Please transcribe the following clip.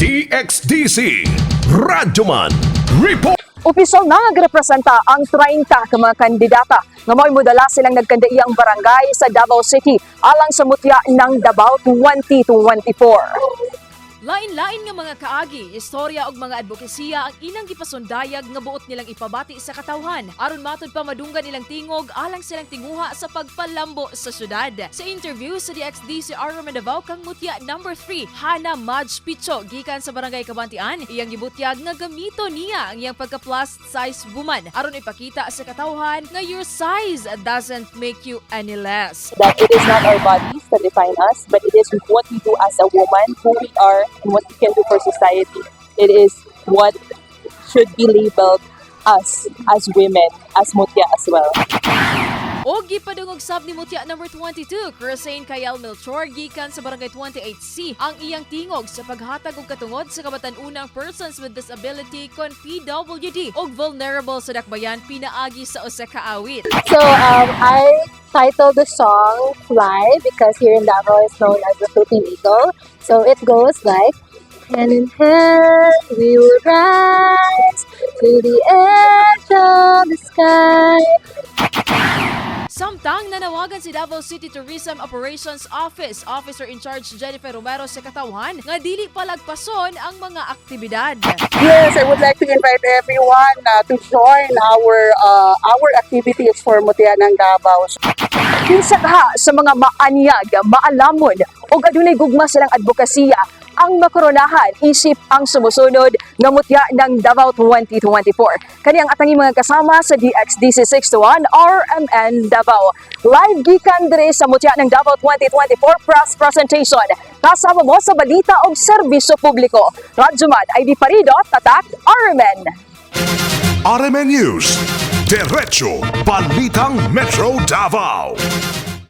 DXDC Radyoman Report. Opisyal na nagrepresenta ang 30 ka mga kandidata nga maoy mudala silang nagkandaiyang barangay sa Davao City alang sa Mutya ng Dabaw 2024. Lain-lain nga mga kaagi, storya og mga adbokasiya ang ilang gipasundayag nga buot nilang ipabati sa katawhan. Aron matud pa madunggan ilang tingog alang silang tinguha sa pagpalambo sa syudad. Sa interview sa DXDC RMN Davao kang Mutya No. 3, Hannah Maj Picco gikan sa barangay Kabatan-onang, iyang gibutyag nga gamito niya ang iyang pagka-plus size woman aron ipakita sa katawhan nga your size doesn't make you any less. That it is not our bodies that define us, but it is what we do as a woman, who we are, and what we can do for society. It is what should be labeled us as women, as Mutya as well. O gipadungog sab ni Mutya No. 22, Krissane Kayelle Melchor gikan sa barangay 28C ang iyang tingog sa paghatag og katungod sa kabatan-onang persons with disability kon PWD og vulnerable sa dakbayan pinaagi sa usa ka awit. So, I titled the song Fly because here in Davao is known as the floating eagle. So it goes like, hand in hand we will rise to the edge of the sky. Samtang nanawagan si Davao City Tourism Operations Office, Officer in Charge Jennifer Romero sa katawhan, nga dili palagpason ang mga aktibidad. Yes, I would like to invite everyone to join our activities for Mutya ng Davao. Kinsa sa mga maanyag, maalamon o adunay gugma silang adbokasiya ang makoronahan isip ang sumusunod nga Mutya ng Davao 2024. Kani ang atangi mga kasama sa DXDC 621 RMN Davao. Live gikan dire sa Mutya ng Davao 2024 press presentation. Kasama mo sa balita o serbisyo publiko. Radyoman ID Parido, Tatak, RMN. RMN News, Diretso Balitang Metro Davao.